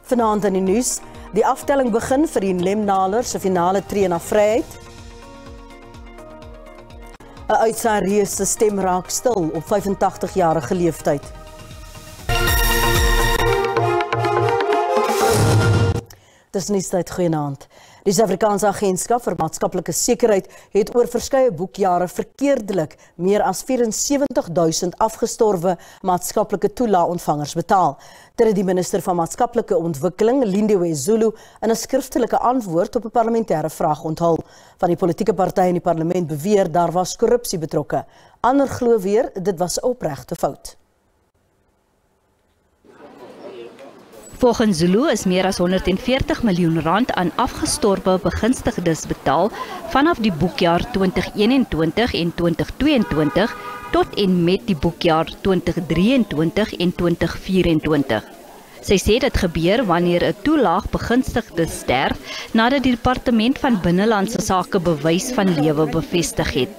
Vanaand in die nuus, die aftelling begin vir die Lemnaler se finale tree na vryheid. 'n Uitsaai-reus se stem raak stil op 85-jarige leeftyd. Dis nuustyd, goeienaand. Die Afrikaans Agentskap vir Maatskaplike Sekerheid het oor verskeie boekjare verkeerdelik meer as 74.000 afgestorwe maatskaplike toelaontvangers betaal. Dit het die minister van Maatskaplike Ontwikkeling, Lindiwe Zulu, in 'n skriftelike antwoord op 'n parlementêre vraag onthul. Van die politieke partye in die parlement beweer daar was korrupsie betrokke. Ander glo weer dit was 'n opregte fout. Volgens Zulu is meer as 140 miljoen rand aan afgestorwe begunstigdes betaal vanaf die boekjaar 2021 en 2022 tot en met die boekjaar 2023 en 2024. Sy sê dit gebeur wanneer 'n toelaag begunstigde sterf nadat die departement van binnelandse sake bewys van lewe bevestig het.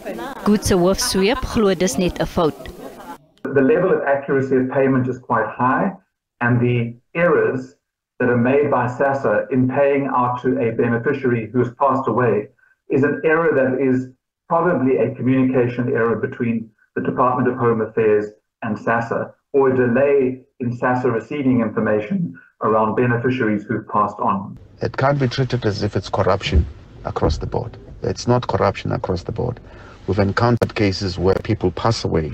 Goed se hoofsweep glo dis net 'n fout. The level of accuracy of payment is quite high, and the errors that are made by SASSA in paying out to a beneficiary who has passed away is an error that is probably a communication error between the Department of Home Affairs and SASSA, or a delay in SASSA receiving information around beneficiaries who've passed on. It can't be treated as if it's corruption across the board. It's not corruption across the board. We've encountered cases where people pass away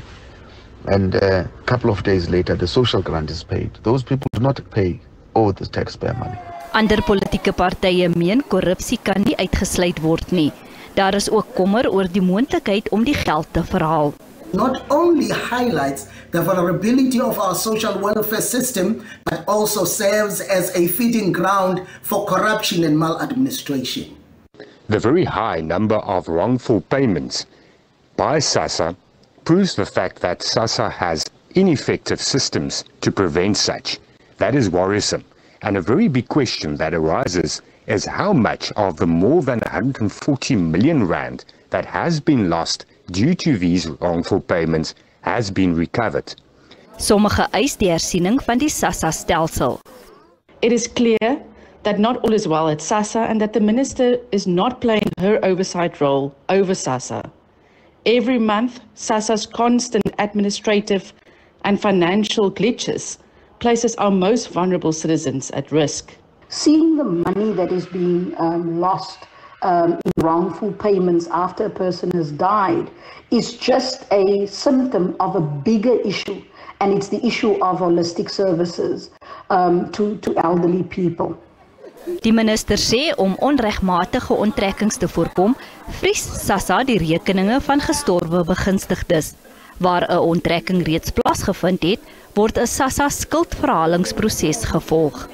and a couple of days later the social grant is paid. Those people do not pay all the taxpayer money. Ander politieke partye meen korrupsie kan nie uitgesluit word nie. Daar is ook kommer oor die moontlikheid om die geld te verhaal. Not only highlights the vulnerability of our social welfare system, but also serves as a feeding ground for corruption and maladministration. The very high number of wrongful payments by SASSA proves the fact that SASSA has ineffective systems to prevent such. That is worrisome. And a very big question that arises is how much of the more than 140 million rand that has been lost due to these wrongful payments has been recovered. Sommige eis die hersiening van die SASSA-stelsel. It is clear that not all is well at SASSA and that the minister is not playing her oversight role over SASSA. Every month, SASSA's constant administrative and financial glitches places our most vulnerable citizens at risk. Seeing the money that is being lost in wrongful payments after a person has died is just a symptom of a bigger issue, and it's the issue of holistic services to elderly people. Die minister sê om onregmatige onttrekkings te voorkom, vries SASSA die rekeninge van gestorwe begunstigdes. Waar 'n onttrekking reeds plaasgevind het, word 'n SASSA skuldverhalingsproses gevolg.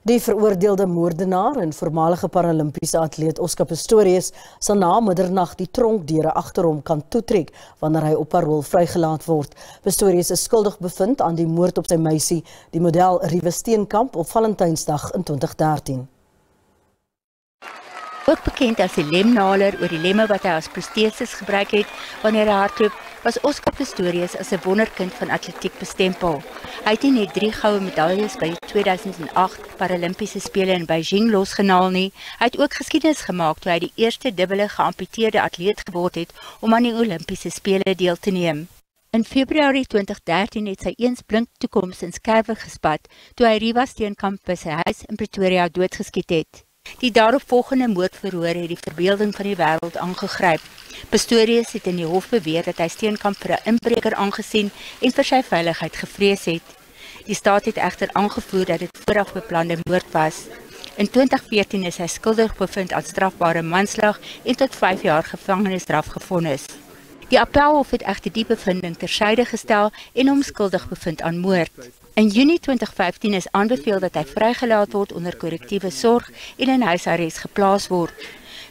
Die veroordeelde moordenaar en voormalige Paralimpiese atleet Oscar Pistorius sal na middernag die tronkdeure agter hom kan toetrek wanneer hy op parol vrygelaat word. Pistorius is skuldig bevind aan die moord op sy meisie, die model Riewe Steenkamp, op Valentynsdag in 2013. Ook bekend as die lemnaler oor die lemme wat hy as proteses gebruik het wanneer hy hardloop, was Oscar Pistorius as 'n wonderkind van atletiek bestempel. Hy het nie net 3 goue medaljes by die 2008 Paralimpiese Spele in Beijing losgenaal nie, hy het ook geskiedenis gemaak toe hy die eerste dubbele geamputeerde atleet geword het om aan die Olimpiese Spele deel te neem. In Februarie 2013 het sy eens blink toekoms in skerwe gespat toe hy Riewe Steenkamp by sy huis in Pretoria doodgeskiet het. Die daaropvolgende moordverhoor het die verbeelding van die wêreld aangegryp. Pistorius het in die hof beweer dat hy Steenkamp vir 'n inbreker aangesien en vir sy veiligheid gevrees het. Die staat het egter aangevoer dat dit vooraf beplande moord was. In 2014 is hy skuldig bevind aan strafbare manslag en tot 5 jaar gevangenisstraf gevonnis. Die appelhof het egter die bevinding tersyde gestel en hom skuldig bevind aan moord. In Junie 2015 is aanbeveel dat hy vrygelaat word onder korrektiewe sorg en in huisarrest geplaas word.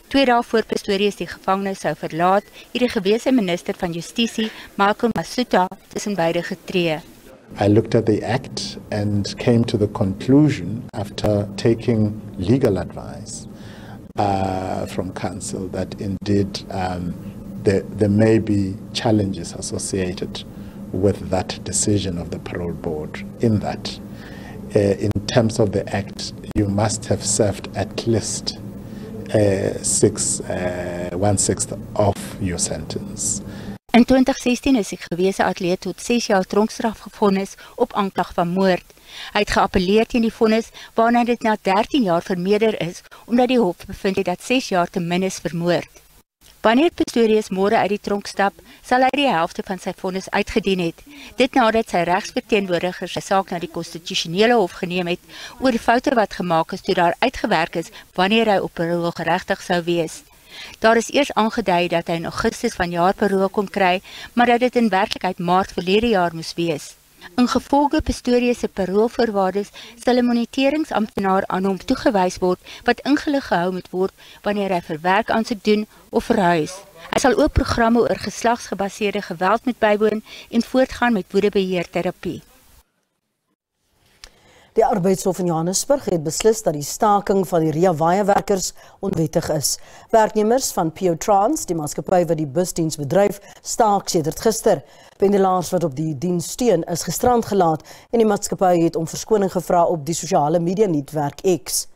2 dae voor Pistorius die gevangenis sou verlaat, het die gewese minister van Justisie, Michael Masuta, tussen beide getree. I looked at the act and came to the conclusion after taking legal advice from counsel that indeed there may be challenges associated with that decision of the parole board, in that in terms of the Act, you must have served at least 1/6 of your sentence. In 2016 is die gewese atleet tot 6 jaar tronkstraf gevonnis op aanklag van moord. Hy het geappeleer teen die vonnis waarna dit na 13 jaar vermeerder is, omdat die hof bevind het dat 6 jaar te min is vir moord. Wanneer Pistorius môre uit die tronk stap, sal hy die helfte van sy vonnis uitgedien het. Dit nadat sy regsverteenwoordiger sy saak na die konstitusionele hof geneem het oor die foute wat gemaak is toe daar uitgewerk is wanneer hy op parol geregtig sou wees. Daar is eers aangedui dat hy in Augustus vanjaar parol kon kry, maar dat dit in werklikheid Maart verlede jaar moes wees. Ingevolge Pistorius se paroolvoorwaardes sal 'n moniteringsamptenaar aan hom toegewys word wat ingelig gehou moet word wanneer hy vir werk aansoek doen of verhuis. Hy sal ook programme oor geslagsgebaseerde geweld moet bywoon en voortgaan met woedebeheerterapie. Die Arbeidshof in Johannesburg het beslis dat die staking van die Januarie-werkers onwettig is. Werknemers van PO Trans, die maatskappy wat die busdiens bedryf, staak sedert gister. Pendelaars wat op die diens steun is gisterand gelaat en die maatskappy het om verskoning gevra op die sosiale media netwerk X.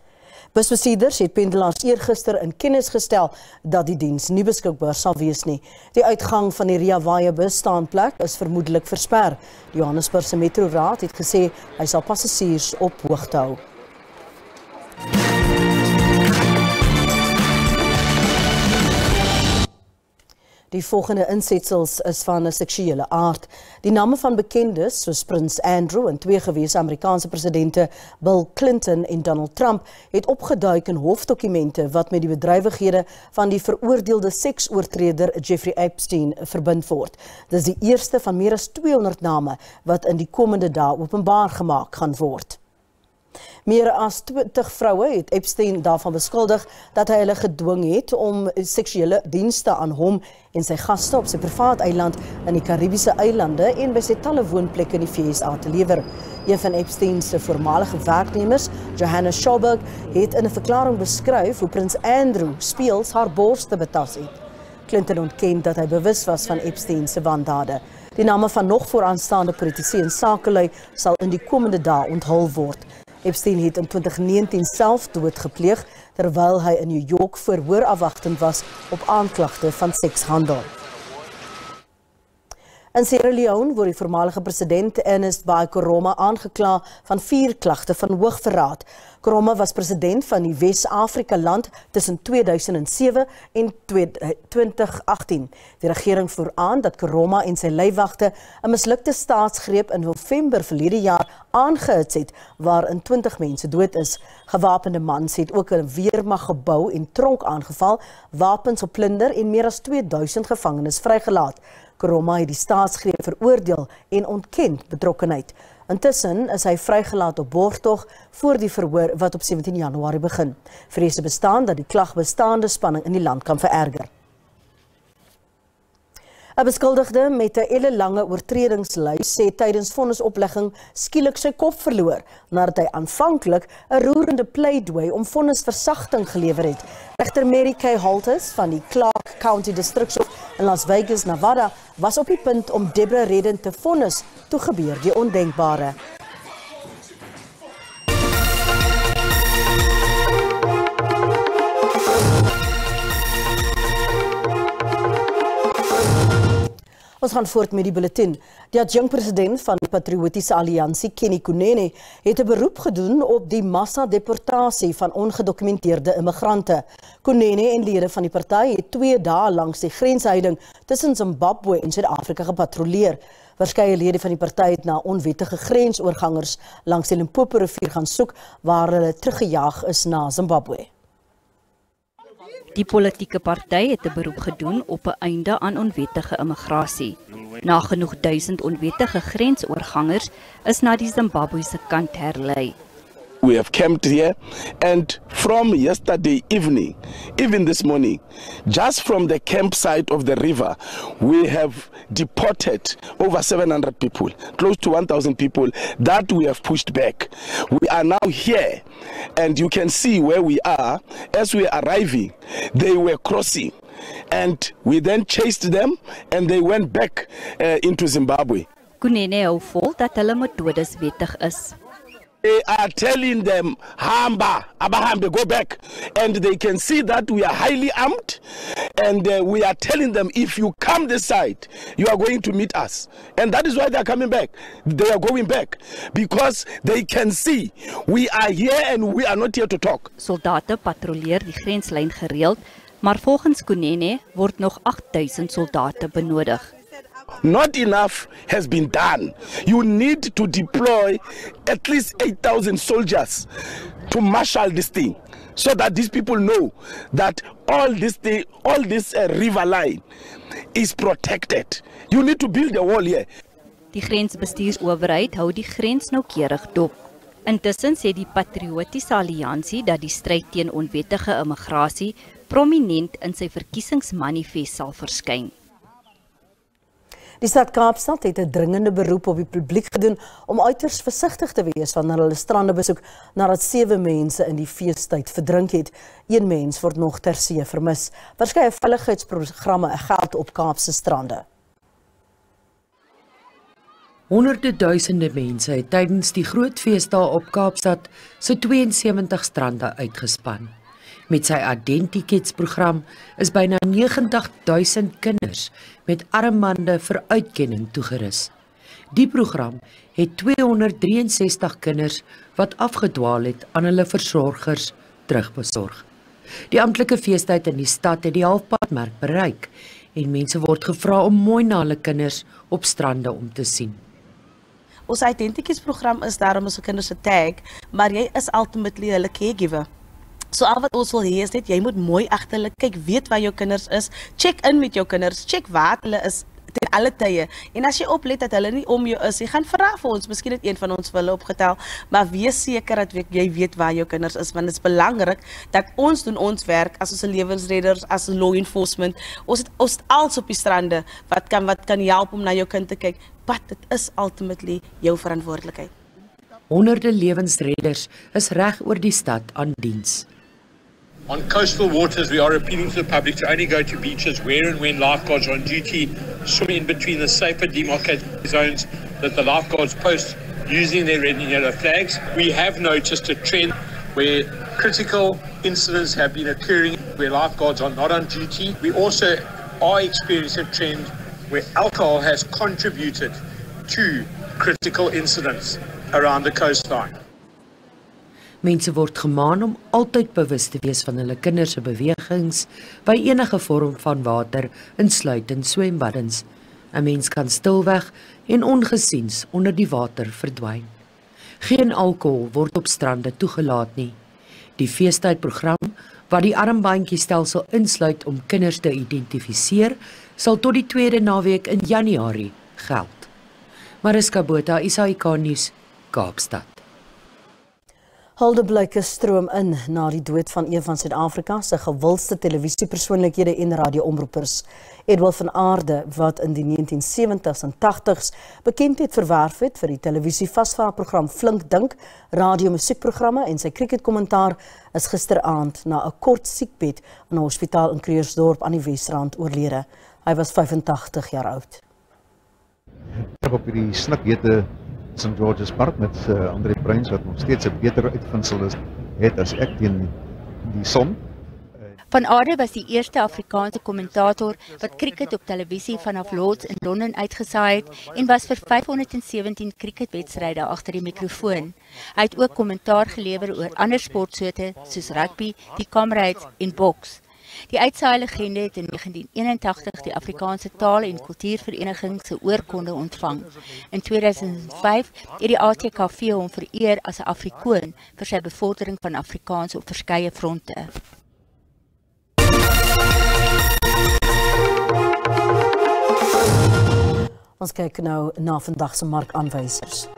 Busbestuurders het pendelaars eergister in kennis gestel dat die diens nie beskikbaar sal wees nie. Die uitgang van die Januarie busstaanplek is vermoedelik versper. Die Johannesburgse Metroraad het gesê hy sal passasiers op hoogte hou. Die volgende insetsels is van 'n seksuele aard. Die name van bekendes soos Prins Andrew en 2 gewese Amerikaanse presidente Bill Clinton en Donald Trump het opgeduik in hofdokumente wat met die bedrywighede van die veroordeelde seksoortreder Jeffrey Epstein verbind word. Dis die eerste van meer as 200 name wat in die komende dae openbaar gemaak gaan word. Meer as 20 vroue het Epstein daarvan beskuldig dat hy hulle gedwing het om seksuele dienste aan hom en sy gaste op sy privaat eiland in die Karibiese eilande en by sy talle woonplekke in die VSA te lewer. Een van Epstein se voormalige werknemers, Johanna Schauberg, het in 'n verklaring beskryf hoe Prins Andrew speels haar borste betas het. Clinton ontken dat hy bewus was van Epstein se wandade. Die name van nog vooraanstaande politici en sakelui sal in die komende dae onthul word. Epstein het in 2019 self dood gepleeg terwyl hy in New York voor hoorafwagting was op aanklagte van sekshandel. In Sierra Leone word die voormalige president Ernest Bai Koroma aangekla van 4 klagte van hoogverraad. Koroma was president van die Wes-Afrika land tussen 2007 en 2018. Die regering voer aan dat Koroma en sy leiwagte 'n mislukte staatsgreep in November verlede jaar aangehits het, waarin 20 mense dood is. Gewapende mans het ook 'n weermaggebou en tronk aangeval, wapens op plunder en meer as 2000 gevangenes vrygelaat. Koroma het die staatsgreep veroordeel en ontken betrokkenheid. Intussen is hy vrygelaat op borgtog voor die verhoor wat op 17 Januarie begin. Vrese bestaan dat die klag bestaande spanning in die land kan vererger. 'n Beskuldigde met 'n ellelange oortredingslys sê tydens vonnisoplegging skielik sy kop verloor nadat hy aanvanklik 'n roerende pleidooi om vonnisversagting gelewer het. Regter Mary K. Holtes van die Clark County Distrikshof in Las Vegas, Nevada, was op die punt om Deborah Redden te vonnis, toe gebeur die ondenkbare. Ons gaan voort met die bulletin. Die adjunkt-president van die Patriotiese Alliansie, Kenny Kunene, het 'n beroep gedoen op die massa-deportasie van ongedokumenteerde immigrante. Kunene en lede van die party het 2 dae langs die grensheiding tussen Zimbabwe en Suid-Afrika gepatrolleer. Verskeie lede van die party het na onwettige grensoorgangers langs die Limpopo rivier gaan soek waar hulle teruggejaag is na Zimbabwe. Die politieke party het 'n beroep gedoen op 'n einde aan onwettige immigrasie. Nagenoeg 1000 onwettige grensoorgangers is na die Zimbabwese kant herlei. We have camped here, and from yesterday evening, even this morning, just from the campsite of the river, we have deported over 700 people, close to 1,000 people that we have pushed back. We are now here, and you can see where we are. As we are arriving, they were crossing, and we then chased them, and they went back into Zimbabwe. Kunene hou vol dat hulle metodes wettig is. They are telling them, Hamba, Abahambe, go back. And they can see that we are highly armed. And we are telling them, if you come this side, you are going to meet us. And that is why they are coming back. They are going back. Because they can see, we are here and we are not here to talk. Soldate patrolleer die grenslyn gereeld, maar volgens Kunene word nog 8000 soldate benodig. Not enough has been done. You need to deploy at least 8,000 soldiers to marshal this thing, so that these people know that all this river line is protected. You need to build a wall here. Die grensbestuursowerheid hou die grens noukeurig dop. Intussen sê die Patriotiese Alliansie dat die stryd teen onwettige immigrasie prominent in sy verkiesingsmanifest sal verskyn. Die stad Kaapstad het 'n dringende beroep op die publiek gedoen om uiters versigtig te wees wanneer hulle strande besoek nadat 7 mense in die feestyd verdrink het. 1 mens word nog ter see vermis. Verskeie veiligheidsprogramme geld op Kaapse strande. Honderde duisende mense het tydens die groot feesdae op Kaapstad se 72 strande uitgespan. Met sy identiteitsprogram is byna 90.000 kinders met armbande vir uitkenning toegerus. Die program het 263 kinders wat afgedwaal het aan hulle versorgers terugbesorg. Die amptelike feestyd in die stad het die halfpadmerk bereik en mense word gevra om mooi na hulle kinders op strande om te sien. Ons identiteitsprogram is daar om ons kinders te tag, maar jy is ultimately hulle caregiver. So al wat ons wil hê is net, jy moet mooi agter hulle kyk, weet waar jou kinders is, check in met jou kinders, check waar hulle is ten alle tye. En as jy oplet dat hulle nie om jou is, jy gaan vra vir ons, miskien het een van ons hulle opgetel, maar wees seker dat jy weet waar jou kinders is, want dit is belangrik dat ons doen ons werk as ons lewensredders, as law enforcement, ons het als op die strande, wat kan help om na jou kind te kyk, but dit is ultimately jou verantwoordelikheid. Honderde lewensredders is reg oor die stad aan diens. On coastal waters, we are appealing to the public to only go to beaches where and when lifeguards are on duty, swim in between the safer demarcated zones that the lifeguards post using their red and yellow flags. We have noticed a trend where critical incidents have been occurring where lifeguards are not on duty. We also are experiencing a trend where alcohol has contributed to critical incidents around the coastline. Mense word gemaan om altyd bewus te wees van hulle kinders se bewegings by enige vorm van water, insluitend swembaddens. 'n Mens kan stilweg en ongesiens onder die water verdwyn. Geen alkohol word op strande toegelaat nie. Die feestydprogram, wat die armbandjiestelsel insluit om kinders te identifiseer, sal tot die tweede naweek in Januarie geld. Mariska Botha, SABC Nuus, Kaapstad. Huldeblyke stroom in na die dood van een van Suid-Afrika se gewildste televisiepersoonlikhede en radioomroepers. Edwin van Aarde, wat in die 1970s en 80s bekendheid verwerf het vir die televisie-vasvaarprogram Flink Dink, radio-musiekprogramme en sy cricketkommentaar, is gisteraand na 'n kort siekbed in 'n hospitaal in Krugersdorp aan die Wesrand oorlede. Hy was 85 jaar oud. Ek op die snikhete St. George's Park met André Bruins, wat nog steeds 'n beter uitvinsel is, het as ek teen die son. Van Aarde was die eerste Afrikaanse kommentator wat cricket op televisie vanaf Lords in Londen uitgesaai het en was vir 517 cricketwedstryde agter die mikrofoon. Hy het ook kommentaar gelewer oor ander sportsoorte soos rugby, die Comrades en boks. Die uitsaailegende het in 1981 die Afrikaanse Taal- en Kultuurvereniging se oorkonde ontvang. In 2005 het die ATKV hom vereer as 'n Afrikoon vir sy bevordering van Afrikaans op verskeie fronte. Ons kyk nou na vandag se markaanwysers.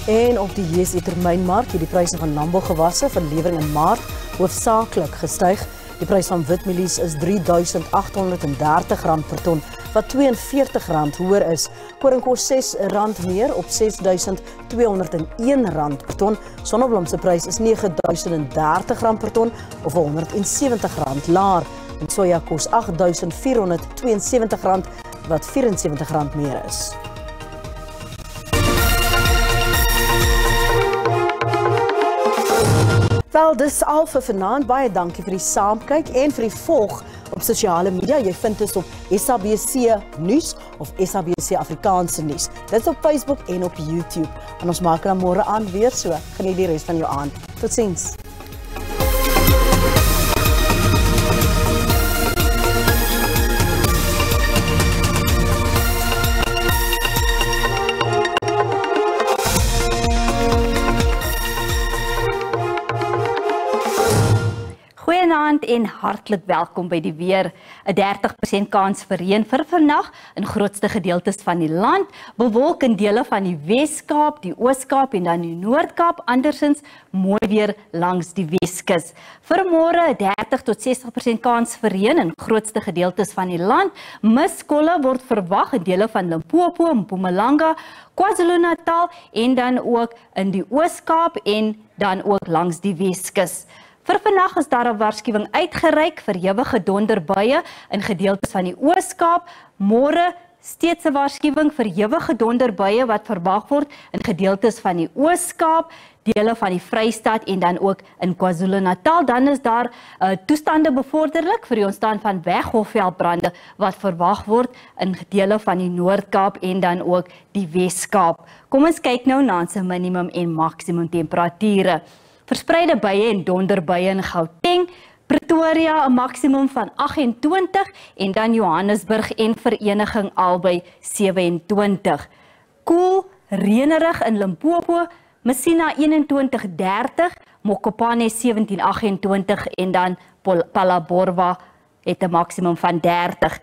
En op die JSE termynmark het die pryse van landbougewasse vir lewering in Maart hoofsaaklik gestyg. Die prys van witmielies is R3.830 per ton, wat R42 hoër is. Koring kos R6 meer op R6.201 per ton. Sonneblom se prys is R9.030 per ton of R170 laer. En soja kos R8.472 wat R74 meer is. Wel, dis al vir vanaand. Baie dankie vir die saamkyk en vir die volg op sosiale media. Jy vind ons op SABC Nuus of SABC Afrikaans Nuus. Dit is op Facebook en op YouTube. En ons maak dan môre aan weer so. Geniet die res van jou aand. Totsiens. Goeienaand en hartlik welkom by die weer. 'n 30% kans vir reën vir vandag in grootste gedeeltes van die land, bewolk in dele van die Wes-Kaap, die Oos-Kaap en dan die Noord-Kaap, andersins mooi weer langs die Weskus. Vir môre 'n 30 tot 60% kans vir reën in grootste gedeeltes van die land. Miskolle word verwag in dele van Limpopo, Mpumalanga, KwaZulu-Natal en dan ook in die Oos-Kaap en dan ook langs die Weskus. Vir vandag is daar 'n waarskuwing uitgereik vir ewige donderbuie in gedeeltes van die Oos-Kaap. Môre steeds 'n waarskuwing vir ewige donderbuie wat verwag word in gedeeltes van die Oos-Kaap, dele van die Vrystaat en dan ook in KwaZulu-Natal. Dan is daar toestande bevorderlik vir die ontstaan van weggolfveldbrande wat verwag word in dele van die Noord-Kaap en dan ook die Wes-Kaap. Kom ons kyk nou na ons minimum en maksimum temperature. Verspreide buie en donderbuie in Gauteng, Pretoria 'n maksimum van 28 en dan Johannesburg en Vereniging albei 27. Koel, reënerig in Limpopo, Messina 21:30, Mokopane 17:28 en dan Phalaborwa het 'n maksimum van 30.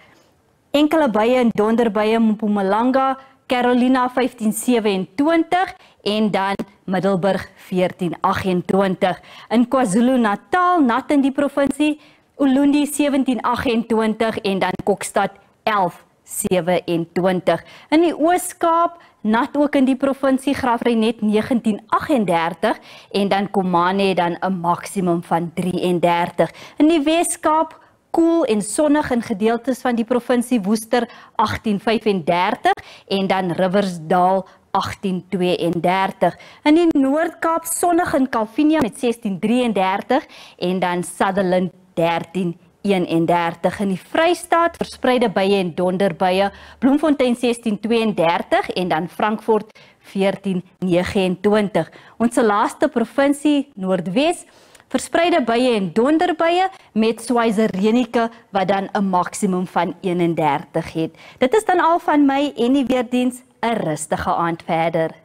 Enkele buie en donderbuie in Mpumalanga, Carolina 15:27 en dan Middelburg 14:28. In KwaZulu-Natal nat in die provinsie, Ulundi 17:28 en dan Kokstad 11:27. In die Oos-Kaap nat ook in die provinsie, Graaff-Reinet 19:38 en dan Komane dan 'n maksimum van 33. In die Wes-Kaap koel en sonnig in gedeeltes van die provinsie, Woester 18:35 en dan Riversdal 18:32. In die Noord-Kaap sonnig in Kalvinia met 16:33 en dan Sutherland 13:31. In die Vrystaat verspreide buie en donderbuie, Bloemfontein 16:32 en dan Frankfurt 14:29. Ons laaste provinsie, Noordwes, verspreide buie en donderbuie met Swaziland wat dan 'n maksimum van 31 het. Dit is dan al van my en die weerdiens. 'n rustige aand verder.